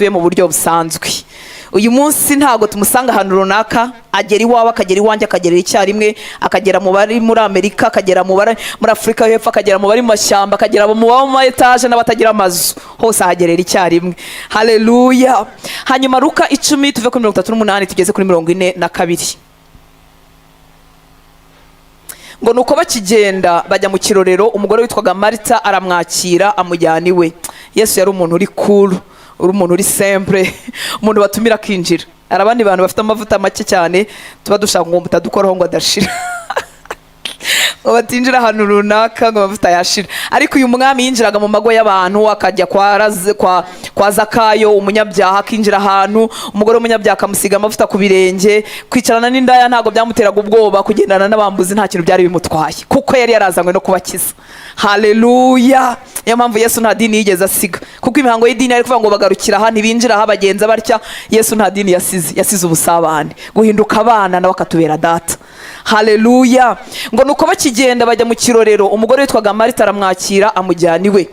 dutuye mu buryo busanzwe. Uyu munsi ntago tumusanga ahantu runaka, agera iwawe, akagera iwanjye, akagera icyarimwe, akagera mu bari muri Amerika, akagera mu bari muri Afurika y'Epfo, akagera mu bari mu mashyamba, akagera mu ma etaje n'abatagira amazu, hose ahagerera icyarimwe. Haleluya. Hanyuma Luka 10 tuve kuri 38 tugeze kuri 42. Ngo nuko bakigenda bajya mu kirorero, umugore witwaga Marita aramwakira amujyana iwe. Yesu yari umuntu uri cool, uri umuntu uri simple, umuntu batumira akinjira. Arabandi bantu bafite amavuta make cyane tuba dushaka ngo mutadukoraho ngo adashira. Batinjira ahantu runaka ngo amavuta yashira. Ariko uyu mwami yinjiraga mu mago y'abantu, akajya kwa Zakayo umunyabyaha, akinjira ahantu, umugore w'umunyabyaha akamusiga amavuta ku birenge. Kwicarana n'indaya ntago byamuteraga ubwoba, kugendana n'abambuzi nta kintu byari bimutwaye, kuko yari yarazanywe no kubakiza. Haleluya. Niyo mpamvu Yesu nta dini yigeze asiga, kuko imihango y'idini ari kuvuga ngo bagarukira aha ntibinjira aha bagenza batya. Yesu nta dini yasize ubusabane, guhinduka abana nawe akatubera data. Haleluya. Ngo nuko bakigenda bajya mu kirorero, umugore witwaga Marita aramwakira amujyana iwe.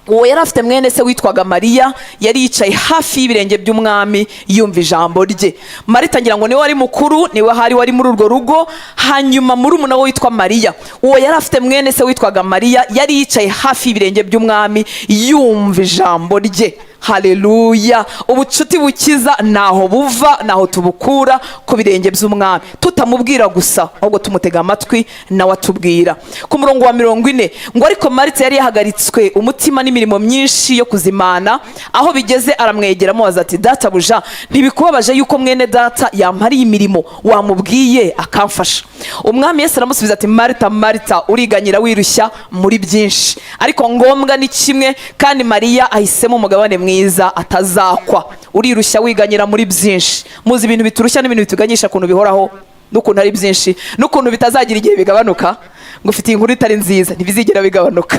Uwo yari afite mwene se witwaga Mariya, yari yicaye hafi y'ibirenge by'umwami yumva ijambo rye. Marita ngira ngo niwe wari mukuru, niwe wari muri urwo rugo. Hanyuma murumuna we witwa Mariya, uwo yari afite mwene se witwaga Mariya, yari yicaye hafi y'ibirenge by'umwami yumva ijambo rye. Haleluya. Ubucuti bukiza naho buva, naho tubukura ku birenge by'umwami, tutamubwira gusa ahubwo tumutega amatwi nawe atubwira. Ku murongo wa 40 ngo ariko Marita yari yahagaritswe umutima n'imirimo myinshi yo kuzimana, aho bigeze aramwegera amubaza ati, databuja, ntibikubabaje yuko mwene data yampariye imirimo, wamubwiye akamfasha? Umwami Yesu aramusubiza ati, Marita, Marita, uriganyira wirushya muri byinshi, ariko ngombwa ni kimwe, kandi Mariya ahisemo umugabane mwiza atazakwa. Urirushya wiganyira muri byinshi. Muzi ibintu biturushya n'ibintu bituganyisha kuntu bihoraho, n'ukuntu ari byinshi, n'ukuntu bitazagira igihe bigabanuka. Ngo ufite inkuru itari nziza, ntibizigera bigabanuka.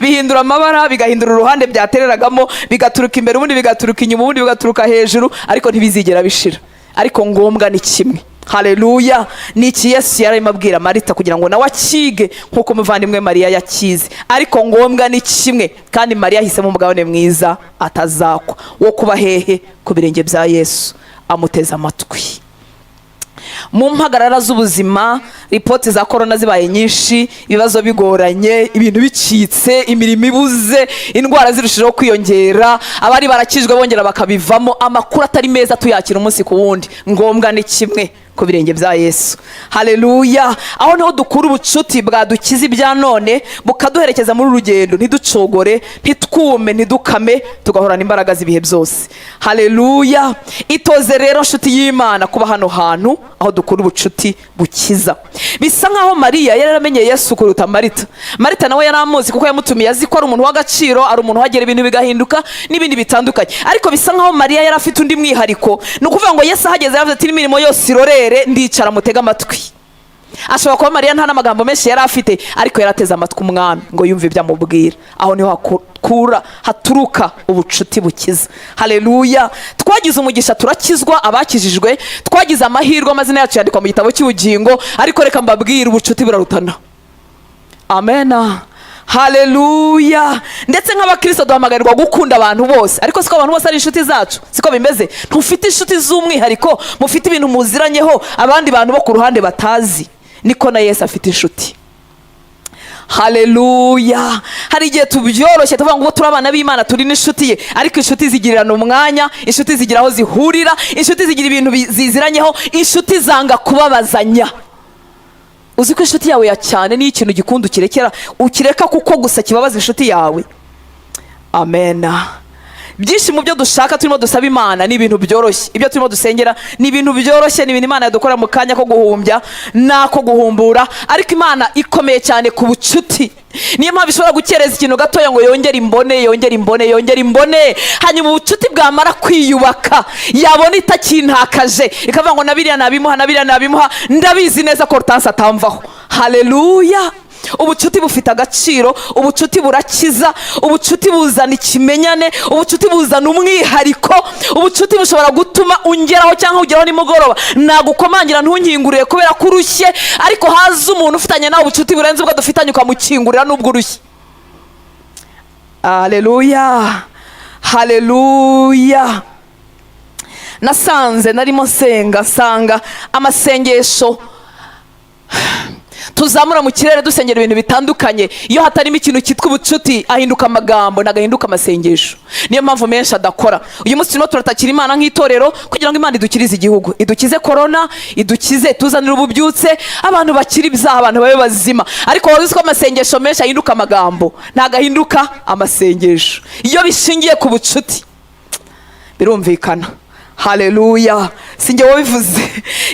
Bihindura amabara, bigahindura uruhande byatereragamo, bigaturuka imbere, ubundi bigaturuka inyuma, ubundi bigaturuka hejuru, ariko ntibizigera bishira. Ariko ngombwa ni kimwe. Haleluya. Niki Yesu yarimo abwira Marita kugira ngo nawe akige nkuko umuvandimwe Mariya yakize. Ariko ngombwa ni kimwe, kandi Mariya ahisemo umugabane mwiza atazakwa, wo kuba hehe? Ku birenge bya Yesu, amuteza amatwi. Mu mpagarara z'ubuzima, ripoti za korona zibaye nyinshi, ibibazo bigoranye, ibintu bicitse, imirimo ibuze, indwara zirushijeho kwiyongera, abari barakijwe bongera bakabivamo, amakuru atari meza tuyakira umunsi ku wundi. Ngombwa ni kimwe, ku birenge bya Yesu. Haleluya. Aho niho dukura ubucuti bwadukiza ibya none, bukaduherekeza muri urugendo, ntiducogore, ntitwume, ntidukame, tugahorana imbaraga z'ibihe byose. Haleluya. Itoze rero nshuti y'Imana kuba hano hantu aho dukura ubucuti bukiza. Bisa nkaho Mariya yari yaramenye Yesu kuruta Marita. Marita nawe yari amuzi kuko yamutumiye, azi ko ari umuntu w'agaciro, ari umuntu wagera ibintu bigahinduka n'ibindi bitandukanye. Ariko bisa nkaho Mariya yari afite undi mwihariko, ni ukuvuga ngo Yesu ahageze yavuze ati, imirimo yose irorere, ndicara mutega amatwi. Ashobora kuba Mariya nta n'amagambo menshi yari afite, ariko yarateze amatwi umwami ngo yumve ibyo amubwira. Aho niho haturuka ubucuti bukiza. Haleluya. Twagize umugisha, turakizwa, abakijijwe twagize amahirwe, amazina yacu yandikwa mu gitabo cy'ubugingo, ariko reka mbabwire, ubucuti burarutana. Amena. Haleluya. Ndetse nk'abakristo duhamagarirwa gukunda abantu bose, ariko siko abantu bose ari inshuti zacu, siko bimeze. Ntufite inshuti z'umwihariko, mufite ibintu muziranyeho abandi bantu bo ku ruhande batazi. Niko na Yesu afite inshuti. Haleluya. Hari igihe tubyoroshye tuvuga ngo turi abana b'Imana, turi n'inshuti ye, ariko inshuti zigirirana umwanya, inshuti zigira aho zihurira, inshuti zigira ibintu ziziranyeho, inshuti zanga kubabazanya. Uzi ko inshuti yawe ya cyane ni ikintu gikunda ukireka kuko gusa kibabaza inshuti yawe. Amena. Byinshi mu byo dushaka turimo dusaba Imana ni ibintu byoroshye, ibyo turimo dusengera ni ibintu byoroshye, ni ibintu Imana yadukora mu kanya ko guhumbya nako guhumbura, ariko Imana ikomeye cyane ku bucuti. Niyo mpamvu ishobora gukereza ikintu gatoya ngo yongere imbone, hanyuma ubucuti bwamara kwiyubaka, yabona itakintakaje, ikavuga ngo nabiriya nabimuha, ndabizi neza ko rutansi atamvaho. Haleluya. Ubucuti bufite agaciro, ubucuti burakiza, ubucuti buzana ikimenyane, ubucuti buzana umwihariko, ubucuti bushobora gutuma ungeraho cyangwa ugeraho nimugoroba nagukomangira ntunkingurire kubera ko urushye, ariko haza umuntu ufitanye nawe ubucuti burenze ubwo dufitanye ukamukingurira n'ubwo urushye. Haleluya. haleluya. Nasanze narimo nsenga, nsanga amasengesho tuzamura mu kirere dusengera ibintu bitandukanye, iyo hatarimo ikintu cyitwa ubucuti ahinduka amagambo, nagahinduka amasengesho. Niyo mpamvu menshi adakora. Uyu munsi turimo turatakira Imana nk'itorero kugira ngo Imana idukirize igihugu, idukize korona, idukize, tuzanire ububyutse, abantu bakiri ibyaha, abantu babe bazima. Ariko wari uzi ko amasengesho menshi ahinduka amagambo, ntagahinduka amasengesho. Iyo bishingiye ku bucuti birumvikana. Haleluya. Sinjye wabivuze,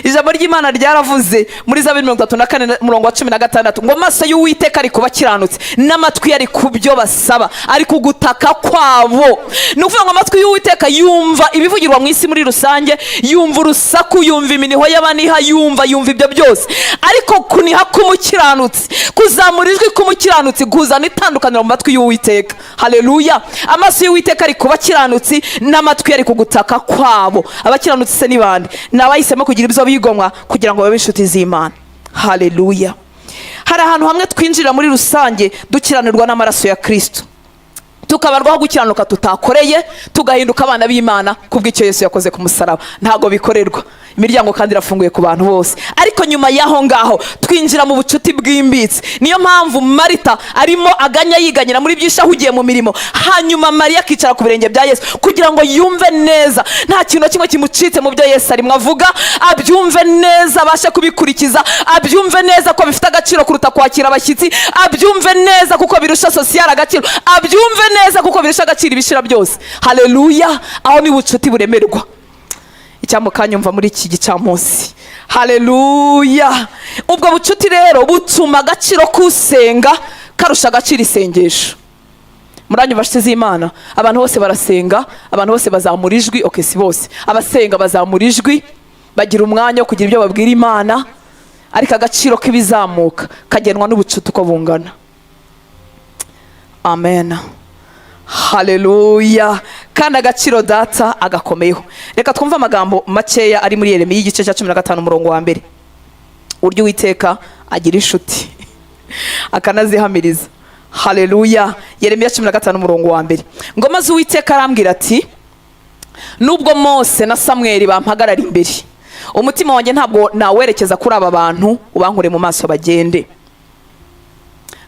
ijambo ry'Imana ryaravuze muri Zaburi 34 murongo wa 16 ngo amaso y'Uwiteka ari kubakiranutse n'amatwi ari kubyo basaba, ari kugutaka kwabo. Ni ukuvuga ngo amatwi y'Uwiteka yumva ibivugirwa mu isi muri rusange, yumva urusaku, yumva iminiho y'abaniha, yumva ibyo byose. Ariko kuniha k'umukiranutsi, kuzamura ijwi k'umukiranutsi kuzana itandukaniro mu matwi y'Uwiteka. Haleluya. Amaso y'Uwiteka ari kubakiranutsi n'amatwi ari kugutaka kwabo. Abakiranutsi se ni bande? Ni abahisemo kugira ibyo bigomwa kugira ngo babe inshuti z'Imana. Haleluya. Hari ahantu hamwe twinjira muri rusange dukiranirwa n'amaraso ya Kristo, tukabarwaho gukiranuka tutakoreye, tugahinduka abana b'Imana kubw'icyo Yesu yakoze ku musaraba. Ntago bikorerwa. Imiryango kandi irafunguye ku bantu bose. Ariko nyuma y'aho ngaho twinjira mu bucuti bwimbitse. Niyo mpamvu Marita arimo aganya yiganyira muri byinshi ahugiye mu mirimo, hanyuma Mariya akicara ku birenge bya Yesu kugira ngo yumve neza nta kintu kimwe kimucitse mu byo Yesu arimo avuga, abyumve neza, abashe kubikurikiza, abyumve neza ko bifite agaciro kuruta kwakira abashyitsi, abyumve neza kuko birusha sosiyete agaciro, abyumve neza kuko birusha agaciro ibishira byose. Haleluya. Aho ni bucuti buremerwa. Icyamukanya umva muri iki gicamunsi. Haleluya. Ubwo bucuti rero butuma agaciro kusenga karusha agaciro isengesho. Muranyumva nshuti z'Imana? Abantu bose barasenga, abantu bose bazamura ijwi. Okay, si bose. Abasenga bazamura ijwi, bagira umwanya wo kugira ibyo babwira Imana, ariko agaciro k'ibizamuka kagenwa n'ubucuti uko bungana. Amen. Haleluya. Kandi agaciro data agakomeyeho. Reka twumve amagambo makeya ari muri Yeremiya igice cya 15 umurongo wa mbere. Uryo Uwiteka agira inshuti akanazihamiriza. Haleluya. Yeremiya 15 umurongo wa mbere. Ngo maze Uwiteka arambwira ati, nubwo Mose na Samweli bampagarara imbere, umutima wanjye ntabwo nawerekeza kuri aba bantu, ubankure mu maso bagende.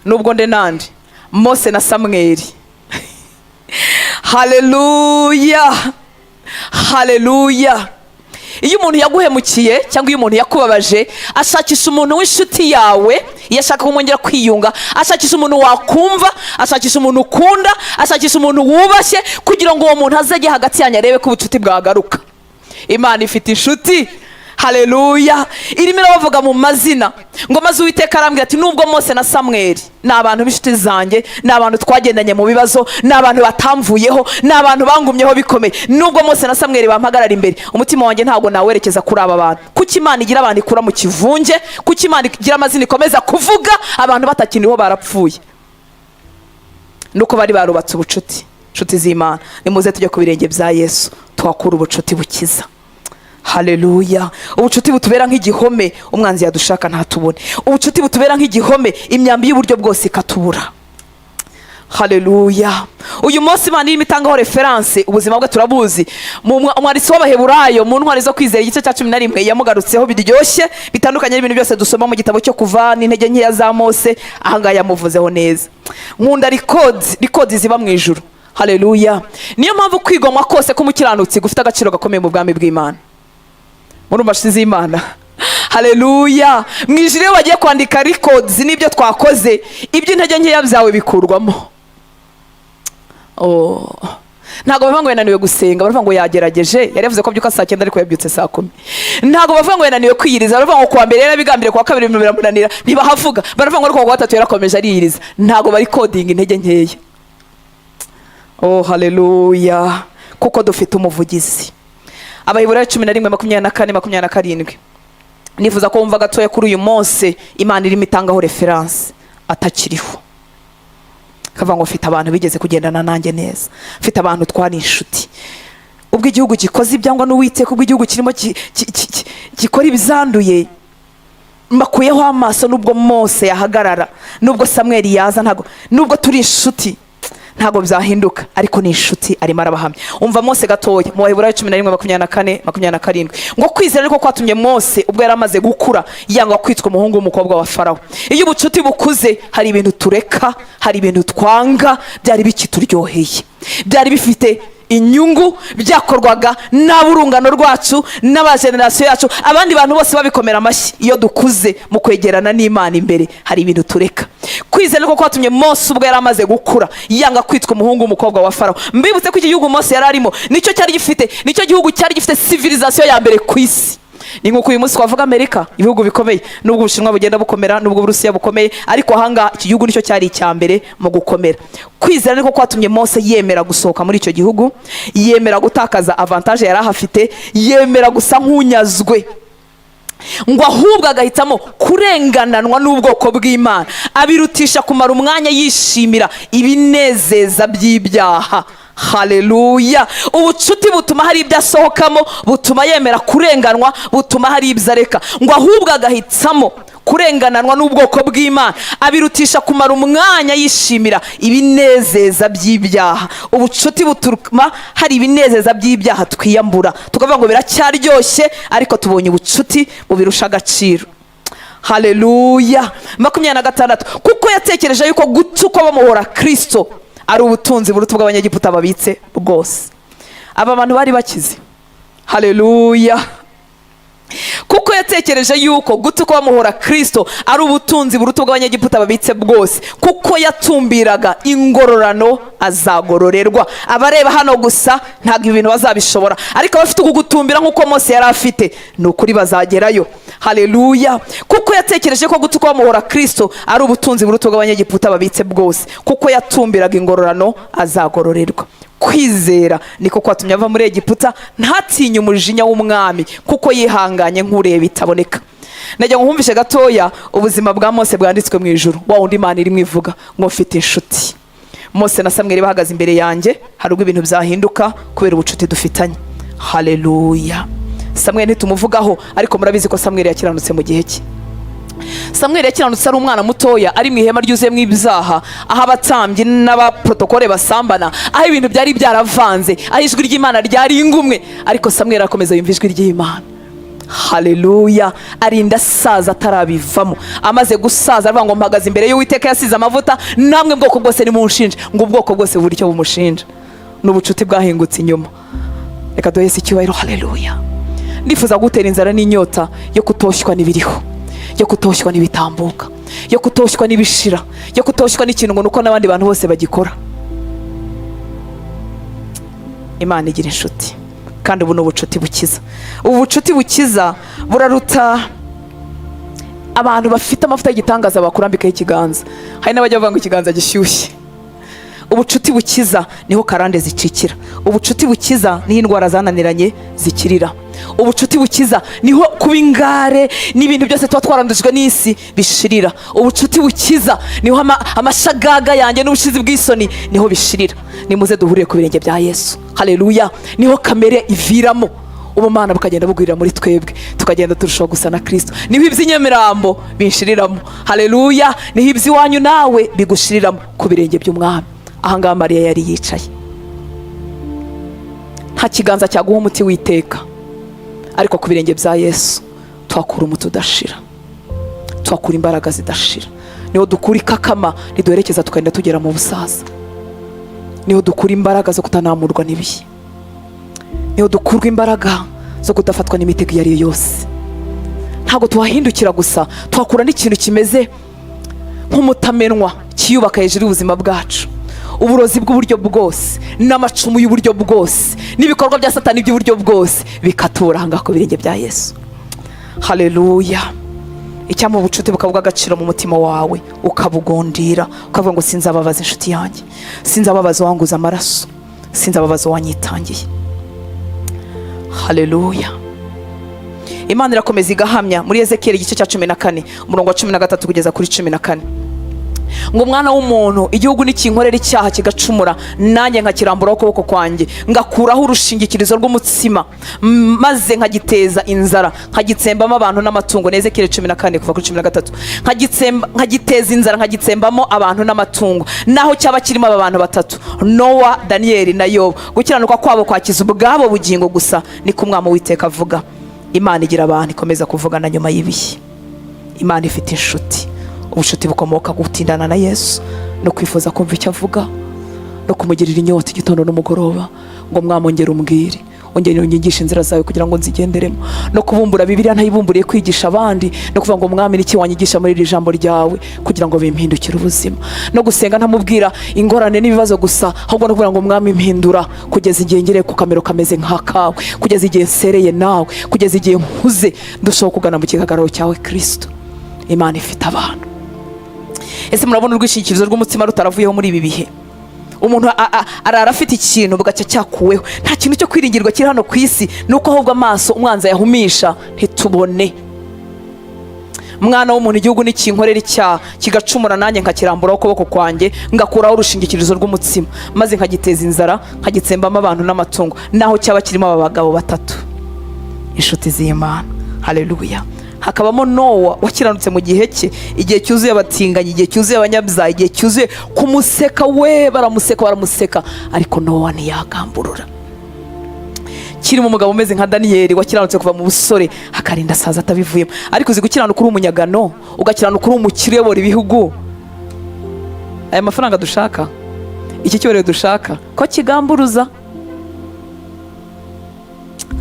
Nubwo nde nande? Mose na Samweli. Haleluya. Haleluya. Iyo umuntu yaguhemukiye cyangwa iyo umuntu yakubabaje, ashakisha umuntu w'inshuti yawe, iyo ashaka kumwongera kwiyunga, ashakisha umuntu wakumva, ashakisha umuntu ukunda, ashakisha umuntu wubashye kugira ngo uwo muntu azajye hagati yanyu arebe ko ubucuti bwagaruka. Imana ifite inshuti. Haleluya. Irimo irabavuga mu mazina ngo maze Uwiteka arambwira ati, nubwo Mose na Samweli ni abantu b'inshuti zanjye, ni abantu twagendanye mu bibazo, ni abantu batamvuyeho, ni abantu bangumyeho bikomeye, nubwo Mose na Samweli bampagarara imbere, umutima wanjye ntabwo nawerekeza kuri aba bantu. Kuki Imana igira abantu ikura mu kivunge? Kuki Imana igira amazina ikomeza kuvuga abantu batakiriho barapfuye? Nuko bari barubatse ubucuti. Inshuti z'Imana, nimuze tujye ku birenge bya Yesu twakura ubucuti bukiza. Haleluya. Ubucuti butubera nk'igihome umwanzi yadushaka ntatubone. Ubucuti butubera nk'igihome imyambi y'uburyo bwose ikatubura. Haleluya. Uyu munsi Imana irimo itangaho reference, ubuzima bwe turabuzi. Umwanditsi w'Abaheburayo mu ntwari zo kwizera igice cya 11 yamugarutseho biryoshye bitandukanye n'ibintu byose dusoma mu gitabo cyo Kuva n'intege nkeya za Mose. Ahanga yamuvuzeho neza. Nkunda records ziba mu ijuru. Haleluya. Niyo mpamvu kwigomwa kose k'umukiranutsi gufite agaciro gakomeye mu bwami bw'Imana. Muri nshuti z'Imana. Haleluya. Mwijuru iyo bagiye kwandika records n'ibyo twakoze, iby'intege nkeya byawe bikurwamo. Ntago bavuga ngo yananiwe gusenga, baravuga ngo yagerageje, yari yavuze ko byuka saa 9 ariko yabyutse saa 10. Ntago bavuga ngo yananiwe kwiyiriza, baravuga ngo kuwa mbere yarabigambiriye, kuwa kabiri biramunanira, ntibahavuga. Baravuga ngo ariko kuwa gatatu yarakomeje ariyiriza. Ntago bari coding intege nkeya. Haleluya. Kuko dufite umuvugizi. Abaheburayo 11:24-27. Nifuza ko wumva gatoya kuri uyu Mose Imana irimo itangaho reference atakiriho. Kavuga ngo mfite abantu bigeze kugendana nanjye neza, mfite abantu twari inshuti. Ubwo igihugu gikoze ibyangwa n'Uwiteka, ubwo igihugu kirimo gikora ibizanduye, mbakuyeho amaso. Nubwo Mose yahagarara, nubwo Samweli yaza, nubwo turi inshuti, ntabwo byahinduka, ariko ni inshuti arimo arabahamya. Umva Mose gatoya mu Baheburayo 11:24-27 ngo kwizera ariko kwatumye Mose ubwo yari amaze gukura yanga kwitwa umuhungu w'umukobwa wa Farawo. Iyo ubucuti bukuze hari ibintu tureka, hari ibintu twanga byari bikituryoheye, byari bifite inyungu, byakorwaga n'aburungano rwacu n'abagenerasiyo yacu, abandi bantu bose babikomera amashyi. Iyo dukuze mu kwegerana n'Imana imbere hari ibintu tureka. Kwizera niko kwatumye Mose ubwo yari amaze gukura yanga kwitwa umuhungu w'umukobwa wa Farawo. Mbibutse ko iki gihugu Mose yari arimo nicyo gihugu cyari gifite civilisation ya mbere ku isi. Ni nkuko uyu munsi twavuga Amerika, ibihugu bikomeye, nubwo Ubushinwa bugenda bukomera, nubwo Uburusiya bukomeye, ariko ahanga iki gihugu nicyo cyari icya mbere mu gukomera. Kwizera niko kwatumye Mose yemera gusohoka muri icyo gihugu, yemera gutakaza avantage yari ahafite, yemera gusa nk'unyazwe, ngo ahubwo agahitamo kurengananwa n'ubwoko bw'Imana, abirutisha kumara umwanya yishimira ibinezeza by'ibyaha. Haleluya. Ubucuti butuma hari ibyo asohokamo, butuma yemera kurenganwa, butuma hari ibyo areka, ngo ahubwo agahitamo kurengananwa n'ubwoko bw'Imana, abirutisha kumara umwanya yishimira ibinezeza by'ibyaha. Ubucuti butuma hari ibinezeza by'ibyaha twiyambura, tukavuga ngo biracyaryoshye, ariko tubonye ubucuti bubirusha agaciro. Haleluya. 26 kuko yatekereje yuko gutuka bamuhora Kristo ari ubutunzi buruta bw'Abanyegiputa babitse bwose. Aba bantu bari bakize. Haleluya. Kuko yatekereje yuko gutuka bamuhora Kristo ari ubutunzi buruta bw'Abanyegiputa babitse bwose, kuko yatumbiraga ingororano azagororerwa. Abareba hano gusa ntabwo ibintu bazabishobora, ariko abafite kugutumbira nk'uko Mose yari afite, ni ukuri bazagerayo. Haleluya. Kuko yatekereje ko gutuka bamuhora Kristo ari ubutunzi buruta bw'Abanyegiputa babitse bwose, kuko yatumbiraga ingororano azagororerwa. Kwizera niko kwatumye ava muri Egiputa ntatinye umujinya w'umwami, kuko yihanganye nk'ureba itaboneka. Najya nkumvishe gatoya ubuzima bwa Mose bwanditswe mu ijuru, wa wundi Imana irimo ivuga ngo mfite inshuti. Mose na Samweli bahagaze imbere yanjye, hari ubwo ibintu byahinduka kubera ubucuti dufitanye. Haleluya. Samweli ntitumuvugaho, ariko murabizi ko Samweli yakiranutse mu gihe cye. Samweli yakiranutse ari umwana mutoya, ari mu ihema ryuzuyemo ibyaha, aho abatambyi n'abaprotokole basambana, aho ibintu byari byaravanze, aho ijwi ry'Imana ryari ingumwe, ariko Samweli arakomeza yumva ijwi ry'Imana. Haleluya. Arinda saza atarabivamo. Amaze gusaza aravuga ngo mpagaze imbere y'Uwiteka yasize amavuta, namwe bwoko bwose nimunshinje. Ngo ubwoko bwose buri cyo bumushinja. N'ubucuti bwahingutse inyuma. Reka duhese icyubahiro. Haleluya. Ndifuza gutera inzara n'inyota yo kutoshywa n'ibiriho, yo kutoshywa n'ibitambuka, yo kutoshywa n'ibishira, yo kutoshywa n'ikintu ngo nuko n'abandi bantu bose bagikora. Imana igira inshuti, kandi ubu ni ubucuti bukiza. Ubu bucuti bukiza buraruta abantu bafite amavuta y'igitangaza bakurambikaho ikiganza. Hari n'abajya bavuga ngo ikiganza gishyushye. Ubucuti bukiza niho karande zicikira. Ubucuti bukiza niho indwara zananiranye zikirira. Ubucuti bukiza niho kuba ingare n'ibintu byose tuba twarandujwe n'isi bishirira. Ubucuti bukiza niho amashagaga yanjye n'ubushizi bw'isoni niho bishirira. Nimuze duhuriye ku birenge bya Yesu. Haleluya. Niho kamere iviramo, ubumana bukagenda bugwirira muri twebwe, tukagenda turushaho gusa na Kristo. Niho iby'inyamirambo binshiriramo. Haleluya. Niho iby'iwanyu nawe bigushiriramo ku birenge by'Umwami. Ahangaha Mariya yari yicaye. Nta kiganza cyaguha umuti witeka, ariko ku birenge bya Yesu twakura umuti udashira, twakura imbaraga zidashira. Niho dukura ikakama riduherekeza tukagenda tugera mu busaza. Niho dukura imbaraga zo kutanamurwa n'ibihe. Niho dukurwa imbaraga zo kudafatwa n'imitego iyo ari yo yose. Ntabwo tuhahindukira gusa, twakura n'ikintu kimeze nk'umutamenwa kiyubaka hejuru y'ubuzima bwacu. Uburozi bw'uburyo bwose n'amacumu y'uburyo bwose n'ibikorwa bya Satani by'uburyo bwose bikatura hanga ku birenge bya Yesu. Haleluya. Icyampa ubucuti bukavuga agaciro mu mutima wawe, ukabugondira, ukavuga ngo sinzababaza inshuti yanjye, sinzababaza wanguza amaraso, sinzababaza wanyitangiye. Haleluya. Imana irakomeza igahamya muri Ezekiel igice cya 14 umurongo wa 13 kugeza kuri 14. ngo mwana w'umuntu, igihugu nikinkorera icyaha kigacumura, nanjye nkakiramburaho ukuboko kwanjye, ngakuraho urushingikirizo rw'umutsima, maze nkagiteza inzara, nkagitsembamo abantu n'amatungo. Ezekiyeli 14 kuva kuri 13. nkagiteza inzara, nkagitsembamo abantu n'amatungo, naho cyaba kirimo aba bantu batatu, Nowa, Daniyeli na Yobu, gukiranuka kwabo kwakiza ubwabo bugingo gusa, niko Umwami Uwiteka avuga. Imana igira abantu, ikomeza kuvugana nyuma y'ibihe. Imana ifite inshuti. Ubucuti bukomoka gutindana na Yesu, no kwifuza kumva icyo avuga, no kumugirira inyota igitondo n'umugoroba, ngo mwamongere umbwire, ongera unyigishe inzira zawe kugira ngo nzigenderemo, no kubumbura Bibiliya ntayibumburiye kwigisha abandi, no kuvuga ngo Mwami niki wanyigisha muri iri jambo ryawe kugira ngo bimpindukire ubuzima, no gusenga ntamubwira ingorane n'ibibazo gusa, ahubwo no kuvuga ngo Mwami mpindura kugeza igihe ngere ku kamero kameze nk'akawe, kugeza igihe nsereye nawe, kugeza igihe nkuze ndushaho kugana mu kihagararo cyawe Kristo. Imana ifite abantu. Ese murabona urwishingikirizo rw'umutsima rutaravuyeho muri ibi bihe? Umuntu arara afite ikintu bugacya cyakuweho, nta kintu cyo kwiringirwa kiri hano ku isi, nuko ahubwo amaso umwanzi yahumisha ntitubone. Mwana w'umuntu, igihugu nikinkorera icyaha kigacumura, nanjye nkakiramburaho ukuboko kwanjye, ngakuraho urushingikirizo rw'umutsima, maze nkagiteza inzara, nkagitsembamo abantu n'amatungo, naho cyaba kirimo aba bagabo batatu, inshuti z'Imana. Haleluya. Hakabamo Nowa wakiranutse mu gihe cye, igihe cyuzuye abatinganyi, igihe cyuzuye abanyabyaha, igihe cyuzuye kumuseka, we baramuseka, ariko Nowa ntiyagamburura. Kirimo umugabo umeze nka Daniyeli wakiranutse kuva mu busore akarinda asaza atabivuyemo. Ariko uzi gukiranuka uri umunyagano, ugakiranuka uri umukire uyobora ibihugu, aya mafaranga dushaka, iki cyubahiro dushaka, ko kigamburuza?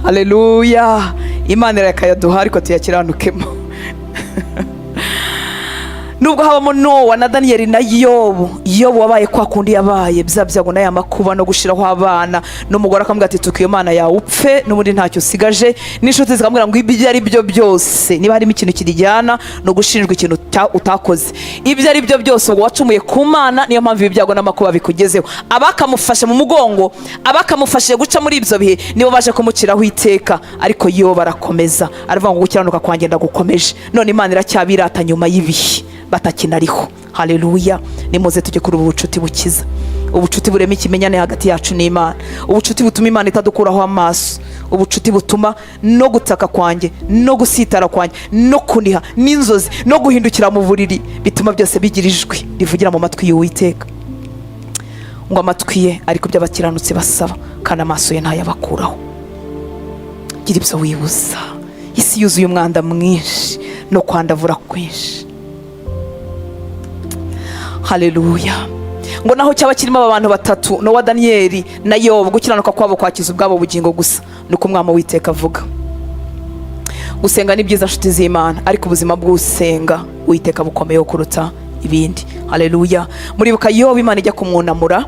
Haleluya. Imana irakayaduha ariko tuyakiranukemo. Nubwo habamo Nowa na Daniyeli na Yobu wabaye kwa kundi yabaye, bya byago n'aya makuba no gushiraho abana, n'umugore akamubwira ati tukiyo Imana yawe upfe n'ubundi ntacyo usigaje, n'inshuti zikamubwira ngo ibyo ari byo byose, niba harimo ikintu kirijyana no gushinjwa ikintu utakoze, ibyo ari byo byose ubwo wacumuye ku Mana, niyo mpamvu ibi byago n'amakuba bikugezeho. Abakamufashe mu mugongo, abakamufashije guca muri ibyo bihe, nibo baje kumuciraho iteka. Ariko Yobu arakomeza, aravuga ngo gukiranuka kwanjye ndagukomeje. None Imana iracyabirata nyuma y'ibihe batakinariho. Haleluya. Nimuze tujye kuri ubu bucuti bukiza, ubucuti burema ikimenyane hagati yacu n'Imana, ubucuti butuma Imana itadukuraho amaso, ubucuti butuma no gutaka kwanjye, no gusitara kwanjye, no kuniha, n'inzozi, no guhindukira mu buriri, bituma byose bigira ijwi rivugira mu matwi y'Uwiteka. Ngo amatwi ye ariko by'abakiranutsi basaba, kandi amaso ye ntayabakuraho. Gira ibyo wibuza. Isi yuzuye umwanda mwinshi no kwandavura kwinshi. Haleluya. Ngo naho cyaba kirimo aba bantu batatu, Nowa, Daniyeli na Yobu, gukiranuka kwabo kwakiza ubwabo bugingo gusa, nuko Umwami Uwiteka avuga. Gusenga ni byiza nshuti z'Imana, ariko ubuzima bw'usenga Uwiteka bukomeyeho kuruta ibindi. Haleluya. Muribuka Yobu Imana ijya kumwunamura,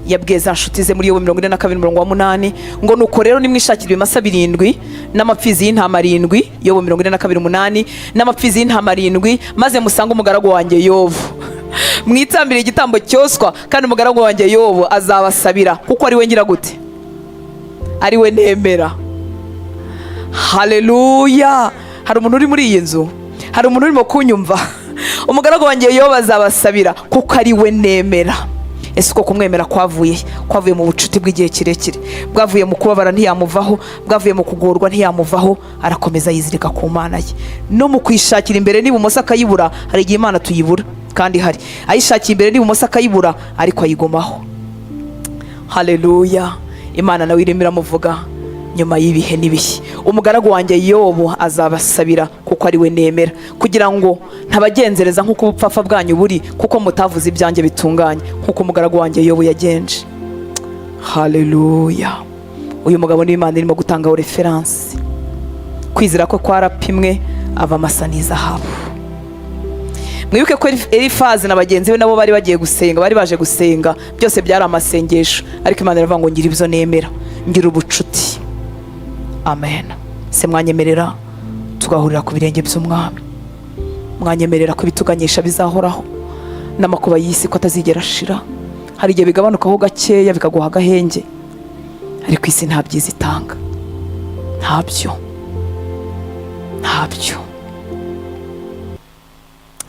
yabwiye za nshuti ze muri Yobu 42:8 ngo nuko rero nimwishakira ibimasa 7 n'amapfizi y'intama 7, Yobu 42:8, n'amapfizi y'intama 7, maze musanga umugaragu wanjye Yobu, mwitambire igitambo cyoswa, kandi umugaragu wanjye Yobu azabasabira, kuko ari we ngira gute, ari we nemera. Haleluya. Hari umuntu uri muri iyi nzu, hari umuntu urimo kunyumva. Umugaragu wanjye Yobu azabasabira kuko ari we nemera. Ese uko kumwemera kwavuye mu bucuti bw'igihe kirekire, bwavuye mu kubabara ntiyamuvaho, bwavuye mu kugorwa ntiyamuvaho, arakomeza yizirika ku Mana ye. No mu kwishakira imbere n'ibumoso akayibura, hari igihe Imana tuyibura kandi hari ayishakiye imbere n'ibumoso akayibura, ariko ayigomaho. Haleluya. Imana nawe irimo iramuvuga nyuma y'ibihe n'ibihe. Umugaragu wanjye Yobu azabasabira kuko ari we nemera, kugira ngo ntabagenzereza nk'uko ubupfapfa bwanyu buri, kuko mutavuze ibyanjye bitunganye nk'uko umugaragu wanjye Yobu yagenje. Haleluya. Uyu mugabo ni Imana irimo gutangaho referansi. Kwizera ko kwarapimwe ava amasa n'izahabu. Mwibuke ko Elifazi na bagenzi be nabo bari bagiye gusenga, bari baje gusenga, byose byari amasengesho, ariko Imana iravuga ngo ngira ibyo nemera, ngira ubucuti. Amen. Se mwanyemerera tugahurira ku birenge by'Umwami, mwanyemerera ko ibituganyisha bizahoraho, n'amakuba y'isi ko atazigera ashira. Hari igihe bigabanukaho gakeya bikaguha agahenge, ariko isi nta byiza itanga, ntabyo.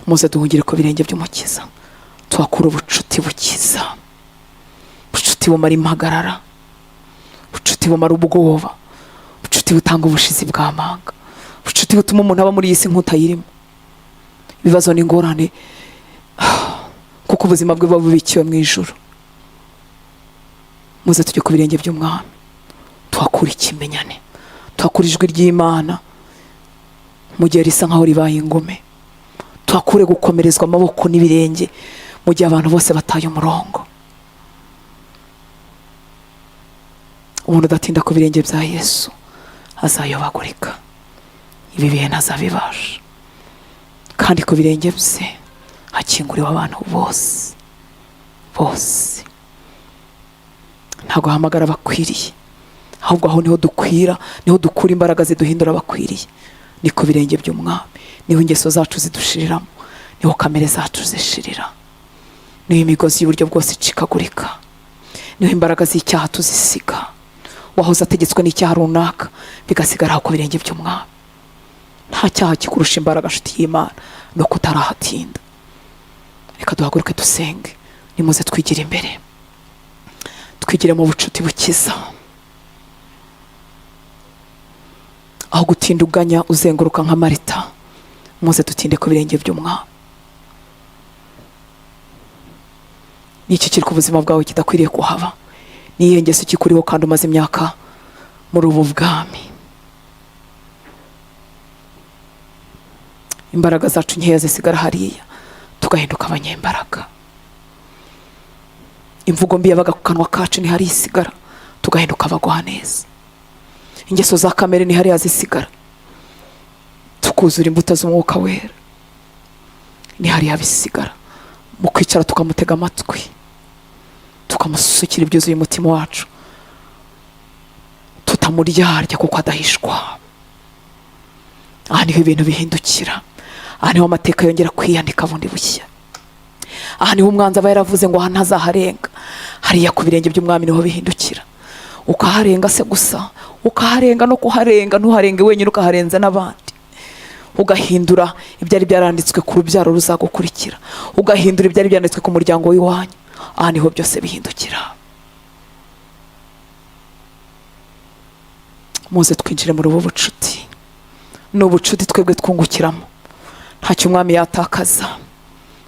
Muze duhungire ku birenge by'Umukiza. tuhakura ubucuti bukiza, ubucuti bumara impagarara, ubucuti bumara ubwoba, ubucuti butanga ubushizi bw'amanga, ubucuti butuma umuntu aba muri iyi si nk'utayirimo. Ibibazo n'ingorane kuko ubuzima bwe buba bubikiwe mu ijuru. Muze tujye ku birenge by'umwami, tuhakura ikimenyane, tuhakura ijwi ry'Imana mu gihe risa nkaho ribaye ingume, tuhakure gukomerezwa amaboko n'ibirenge mu gihe abantu bose bataye umurongo. Umuntu udatinda ku birenge bya Yesu azayobagurika, ibi bihe ntazabibasha. Kandi ku birenge bye hakinguriwe abantu bose bose. Ntabwo ahamagara abakwiriye, ahubwo aho niho dukwira, niho dukura imbaraga ziduhindura abakwiriye. Ni ku birenge by'umwami, niho ingeso zacu zidushiriramo, niho kamere zacu zishirira, niho imigozi y'uburyo bwose icikagurika, niho imbaraga z'icyaha tuzisiga. Wahoze ategetswe n'icyaha runaka bigasigara ku birenge by'umwami. Nta cyaha kikurusha imbaraga nshuti y'Imana no kutarahatinda. Reka duhaguruke dusenge, nimuze twigire imbere, twigire mu bucuti bukiza, aho gutinda uganya uzenguruka nka Marita. Muze dutinde ku birenge by'umwami. Niki kiri ku buzima bwawe kidakwiriye kuhaba? Niyihe ngeso kikuriho kandi umaze imyaka muri ubu bwami? Imbaraga zacu nkeya zisigara hariya, tugahinduka abanyembaraga. Imvugo mbi yabaga ku kanwa kacu ni hari isigara, tugahinduka abagwaneza. Ingeso za kamere ni hari zisigara, tukuzura imbuto z'umwuka wera. Ni hari abisigara mu kwicara tukamutega amatwi, tukamusukira ibyuzuye umutima wacu, tutamuryarya kuko adahishwa. Aha niho ibintu bihindukira, aha niho amateka yongera kwiyandika bundi bushya. Aha niho umwanzi aba yaravuze ngo aha ntazaharenga. Hariya ku birenge by'umwami niho bihindukira, ukaharenga se gusa, ukaharenga no kuharenga, ntuharenge wenyine, ukaharenza n'abandi. Ugahindura ibyari byaranditswe ku rubyaro ruzagukurikira, ugahindura ibyari byanditswe ku muryango w'iwanyu. Aha niho byose bihindukira. Muze twinjire muri ubu bucuti, n'ubucuti twebwe twungukiramo. Ntacyo umwami yatakaza.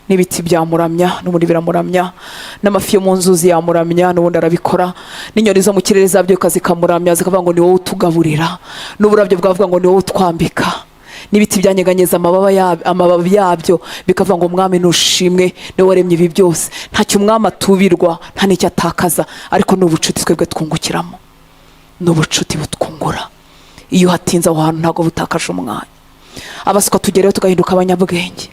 N'ibiti byamuramya n'ubundi biramuramya, n'amafi yo mu nzuzi yamuramya n'ubundi arabikora, n'inyoni zo mu kirere zabyuka zikamuramya zikavuga ngo ni wowe utugaburira, n'uburabyo bwavuga ngo ni wowe utwambika, n'ibiti byanyeganyeza amababi yabyo bikavuga ngo umwami nushimwe, niwe waremye ibi byose. Ntacyo umwami atubirwa, nta n'icyo atakaza. Ariko n'ubucuti twebwe twungukiramo, n'ubucuti butwungura. Iyo hatinze aho hantu ntabwo butakaje umwanya. Abaswa tugereho tugahinduka abanyabwenge,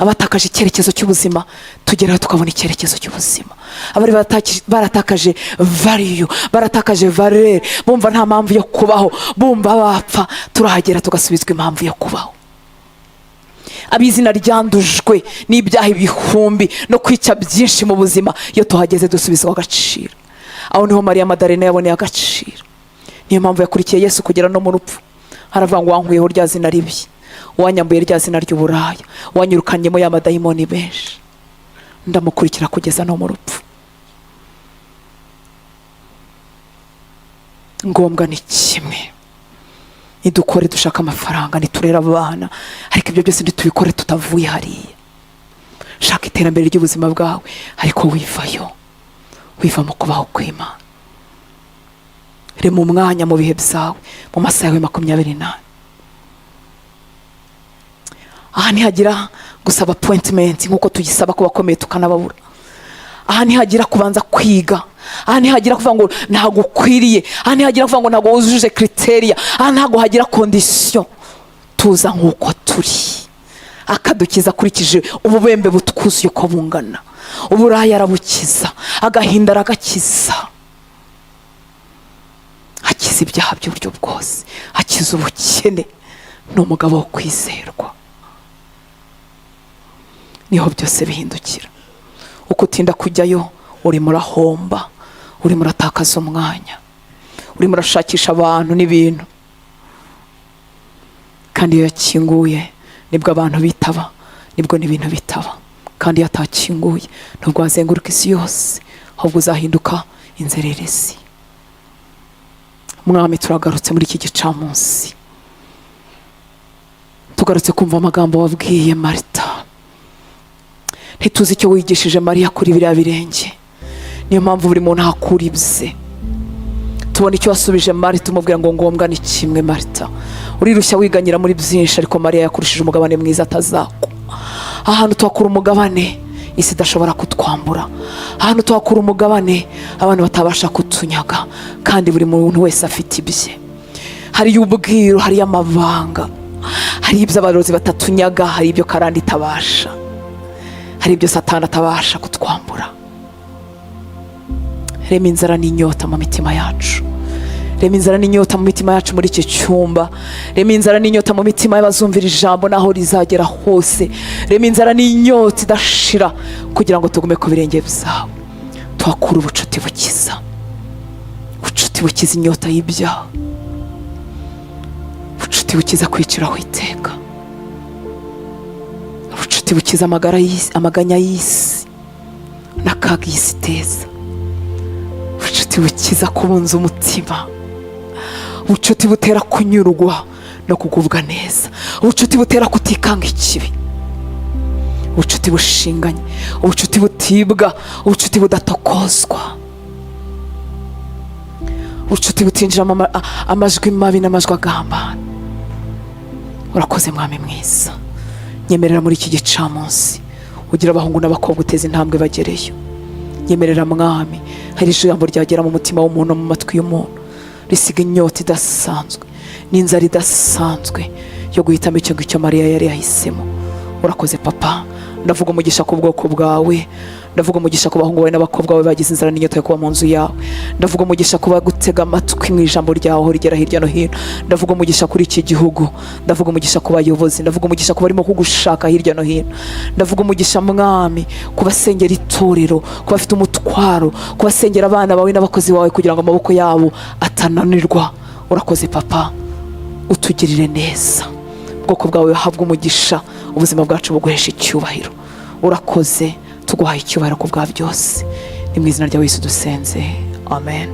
abatakaje icyerekezo cy'ubuzima tugeraho tukabona icyerekezo cy'ubuzima. Abari baratakaje value, baratakaje valeur, bumva nta mpamvu yo kubaho, bumva bapfa, turahagera tugasubizwa impamvu yo kubaho. Abizina ryandujwe n'ibyaha ibihumbi no kwica byinshi mu buzima, iyo tuhageze dusubizwa agaciro. Aho niho Mariya Madalena yaboneye agaciro. Niyo mpamvu yakurikiye Yesu kugera no mu rupfu. Haravuga ngo wankuyeho rya zina ribi, wanyambuye rya zina ry'uburaya, wanyirukanyemo ya madayimoni benshi, ndamukurikira kugeza no mu rupfu. Ngombwa ni kimwe, nidukore dushaka amafaranga, niturera abana, ariko ibyo byose ntitubikore tutavuye hariya. Shaka iterambere ry'ubuzima bwawe, ariko wivayo, wiva mu kubaho kw'Imana. Rema umwanya mu bihe byawe, mu masaha yawe 24. Aha ntihagira gusaba appointment nkuko tugisaba ku bakomeye tukanababura. Aha ntihagira kubanza kwiga, aha ntihagira kuvuga ngo ntago ukwiriye, aha ntihagira kuvuga ngo ntago wujuje criteria, aha ntago hagira condition. Tuza nkuko turi, akadukiza kurikije ububembe butwuzuye uko bungana. Uburaya arabukiza, agahinda aragakiza, akiza ibyaha by'uburyo bwose, akiza ubukene. Ni umugabo wo kwizerwa. Niho byose bihindukira. Uko utinda kujyayo uri murahomba, uri muratakaza umwanya, uri murashakisha abantu n'ibintu. Kandi iyo yakinguye nibwo abantu bitaba, nibwo n'ibintu bitaba. kandi yatakinguye nubwo wazenguruka isi yose ahubwo uzahinduka inzererezi. Mwami turagarutse muri iki gicamunsi, tugarutse kumva amagambo wabwiye Marita. Ntituzi icyo wigishije Mariya kuri biriya birenge, niyo mpamvu buri muntu ahakura ibye. Tubona icyo wasubije Marita umubwira ngo ngombwa ni kimwe. Marita urirushya wiganyira muri byinshi, ariko Mariya yakurishije umugabane mwiza atazakwa. Ahantu tuhakura umugabane isi idashobora kutwambura, ahantu tuhakura umugabane abantu batabasha kutunyaga, kandi buri muntu wese afite ibye. Hari ubwiru, hari amabanga, hari ibyo abarozi batatunyaga, hari ibyo karande itabasha, hari ibyo Satani atabasha kutwambura. Rema inzara n'inyota mu mitima yacu, rema inzara n'inyota mu mitima yacu muri iki cyumba, rema inzara n'inyota mu mitima y'abazumvira ijambo naho rizagera hose. Rema inzara n'inyota idashira kugira ngo tugume ku birenge byawe. Tuhakura ubucuti bukiza, ubucuti bukiza inyota y'ibyaha, ubucuti bukiza kwiciraho iteka, ubucuti bukiza amaganya y'isi n'akaga y'isi iteza, ubucuti bukiza kubunza umutima, ubucuti butera kunyurwa no kugubwa neza, ubucuti butera kutikanga ikibi, ubucuti bushinganye, ubucuti butibwa, ubucuti budatokozwa, ubucuti butinjiramo amajwi mabi n'amajwi agambana. Urakoze Mwami mwiza, nyemerera muri iki gicamunsi ugira abahungu n'abakobwa uteza intambwe bagereyo. Nyemerera Mwami, hari ijambo ryagera mu mutima w'umuntu, mu matwi y'umuntu, risiga inyota idasanzwe n'inzara idasanzwe yo guhitamo icyo ngicyo Mariya yari yahisemo. Urakoze Papa, ndavuga umugisha ku bwoko bwawe, ndavuga umugisha ku bahungu bawe n'abakobwa bawe bagize inzara n'inyota yo kuba mu nzu yawe, ndavuga umugisha ku bagutega amatwi mu ijambo ryawe aho rigera hirya no hino, ndavuga umugisha kuri iki gihugu, ndavuga umugisha ku bayobozi, ndavuga umugisha ku barimo kugushaka hirya no hino, ndavuga umugisha Mwami ku basengera itorero, ku bafite umutwaro, ku basengera abana bawe n'abakozi bawe kugira ngo amaboko yabo atananirwa. Urakoze Papa, utugirire neza, ubwoko bwawe habwa umugisha, ubuzima bwacu buguhesha icyubahiro. Urakoze, tuguhaye icyubahiro ku bwa byose, ni mu izina rya Yesu dusenze, amen.